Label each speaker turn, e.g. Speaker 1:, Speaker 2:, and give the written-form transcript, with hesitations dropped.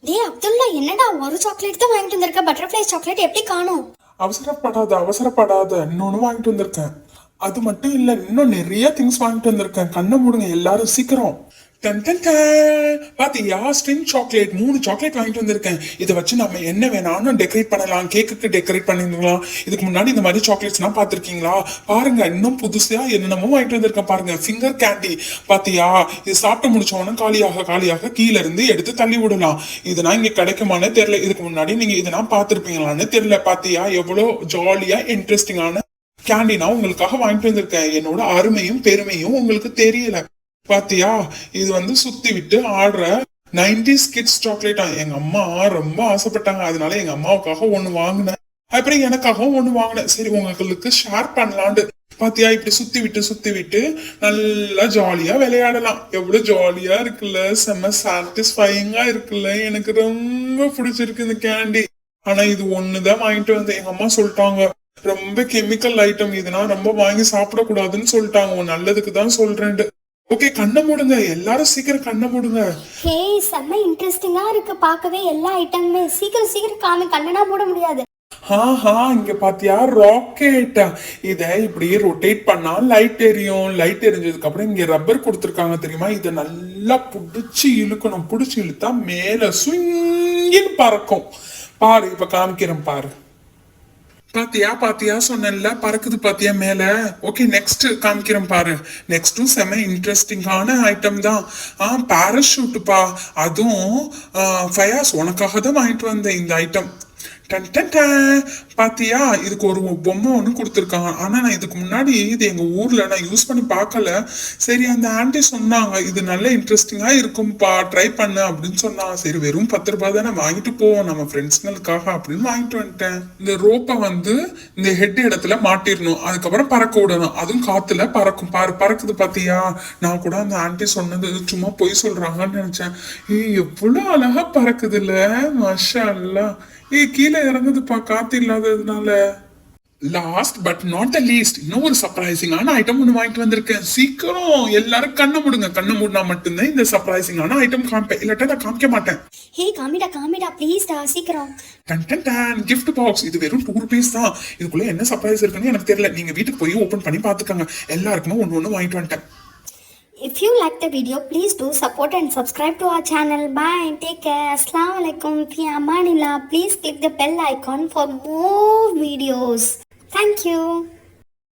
Speaker 1: டேய் அப்துல்லா, என்னடா ஒரு சாக்லேட் தான் வாங்கிட்டு வந்திருக்க? பட்டர்ஃப்ளை சாக்லேட் எப்படி காணோம்?
Speaker 2: அவசரப்படாத இன்னொன்னு வாங்கிட்டு வந்திருக்கேன். அது மட்டும் இல்ல, இன்னும் நிறைய திங்ஸ் வாங்கிட்டு வந்திருக்கேன். கண்ணை மூடுங்க எல்லாரும் சீக்கிரம். Done done done. பாத்தீங்களா, ஸ்ட்ரிங் சாக்லேட் 3 சாக்லேட் வாங்கிட்டு வந்திருக்கேன். இதை வச்சு நம்ம என்ன வேணாலும் டெக்கரேட் பண்ணலாம். கேக்குக்கு டெக்கரேட் பண்ணிருக்கலாம். இதுக்கு முன்னாடி இந்த மாதிரி சாக்லேட்ஸ் எல்லாம் பாத்திருக்கீங்களா? பாருங்க, இன்னும் புதுசா என்னென்னமோ வாங்கிட்டு வந்திருக்கேன். பாருங்க, ஃபிங்கர் கேண்டி. பாத்தியா, இது சாப்பிட்டு முடிச்சோன்னா காலியாக கீழே இருந்து எடுத்து தள்ளி விடலாம். இதெல்லாம் இங்க கிடைக்குமான்னு தெரியல. இதுக்கு முன்னாடி நீங்க இதெல்லாம் பாத்திருப்பீங்களான்னு தெரியல. பாத்தியா, எவ்வளவு ஜாலியா இன்ட்ரெஸ்டிங்கான கேண்டினா உங்களுக்காக வாங்கிட்டு வந்திருக்கேன். என்னோட அருமையும் பெருமையும் உங்களுக்கு தெரியல. பாத்தியா, இது வந்து சுத்தி விட்டு ஆடுற 90s கிட்ஸ் சாக்லேட்டா. எங்க அம்மா ரொம்ப ஆசைப்பட்டாங்க, அதனால எங்க அம்மாவுக்காக ஒண்ணு வாங்கினேன். அப்புறம் எனக்காகவும் ஒண்ணு வாங்கினேன். சரி, உங்களுக்கு ஷேர் பண்ணலான்னு. பாத்தியா, இப்படி சுத்தி விட்டு நல்லா ஜாலியா விளையாடலாம். எவ்வளவு ஜாலியா இருக்குல்ல, செம்ம சாட்டிஸ்ஃபைங்கா இருக்குல்ல. எனக்கு ரொம்ப பிடிச்சிருக்கு இந்த கேண்டி. ஆனா இது ஒண்ணுதான் வாங்கிட்டு வந்து எங்க அம்மா சொல்லிட்டாங்க, ரொம்ப கெமிக்கல் ஐட்டம், இதெல்லாம் ரொம்ப வாங்கி சாப்பிடக்கூடாதுன்னு சொல்லிட்டாங்க. உன் நல்லதுக்கு தான் சொல்றேன். ஓகே, கண்ணை மூடுங்க எல்லாரும், சீக்கிரம் கண்ணை மூடுங்க.
Speaker 1: ஹே, செம்ம இன்ட்ரெஸ்டிங்கா இருக்கு பார்க்கவே எல்லா ஐட்டமுமே. சீக்கிரம் காமி, கண்ணனா மூட முடியாது.
Speaker 2: இங்க பாத்தியா, ராக்கெட். இத இப்படி ரொட்டேட் பண்ணா லைட் எரியும். லைட் எரிஞ்சதுக்கு அப்புறம் இங்க ரப்பர் கொடுத்துருக்காங்க தெரியுமா? இத நல்லா புடிச்சு இழுக்கணும். புடிச்சு இழுத்தா மேல சுங்கின்னு பறக்கும். பாரு, இப்ப காமிக்கிறேன் பாரு. பாத்தியா சொன்னேன்ல, பறக்குது பாத்தியா மேல. ஓகே, நெக்ஸ்ட் காமிக்கிறேன் பாரு. நெக்ஸ்டும் செம இன்ட்ரெஸ்டிங்கான ஐட்டம் தான். பாராஷூட்டுப்பா. அதுவும் ஃபயாஸ், உனக்காக தான் வாங்கிட்டு வந்தேன் இந்த ஐட்டம். Done done done. பாத்தியா, இதுக்கு ஒரு பொம்மை ஒண்ணு கொடுத்துருக்காங்க. ஆனா நான் இதுக்கு முன்னாடி இது எங்க ஊர்ல நான் யூஸ் பண்ணி பார்க்கல. சரி, அந்த ஆண்டி சொன்னாங்க இது நல்ல இன்ட்ரெஸ்டிங்கா இருக்கும்பா, ட்ரை பண்ணு அப்படின்னு சொன்னாங்க. சரி, வெறும் 10 ரூபாய் தானே, வாங்கிட்டு போவோம் நம்ம ஃப்ரெண்ட்ஸ்களுக்காக அப்படின்னு வாங்கிட்டு வந்துட்டேன். இந்த ரோப்பை வந்து இந்த ஹெட் இடத்துல மாட்டிடணும், அதுக்கப்புறம் பறக்க விடணும். அதுவும் காத்துல பறக்கும். பாரு, பறக்குது பாத்தியா. நான் கூட அந்த ஆண்டி சொன்னது சும்மா பொய் சொல்றாங்கன்னு நினைச்சேன். எவ்வளவு அழகா பறக்குது இல்ல, மாஷா அல்லாஹ். கீழே இறங்குதுப்பா காத்து இல்லாததுனால. Last but not the least, இன்னும் ஒரு சர்ப்ரைசிங்கான ஐட்டம் ஒன்று வாங்கிட்டு வந்திருக்கேன். சீக்கிரம் எல்லாரும் கண்ணை மூடுங்க. கண்ணை மூடினா மட்டும்தான் இந்த சர்ப்ரைசிங்கான ஐட்டம் காமிப்பேன், இல்லாட்டா நான் காமிக்க மாட்டேன்.
Speaker 1: ஹே, காமிடா ப்ளீஸ் டா, சீக்கிரம்.
Speaker 2: Done done done. Gift box. இது வெறும் 2 rupees தான். இதுக்குள்ள என்ன சர்ப்ரைஸ் இருக்குன்னு எனக்கு தெரியல. நீங்க வீட்டுக்கு போய் ஓபன் பண்ணி பாத்துக்கோங்க. எல்லாருக்குமே ஒண்ணு வாங்கிட்டு வந்துட்டேன்.
Speaker 1: If you like the video, please do support and subscribe to our channel. Bye. Take care. Assalamualaikum. Fi amanillah. Please click the bell icon for more videos. Thank you.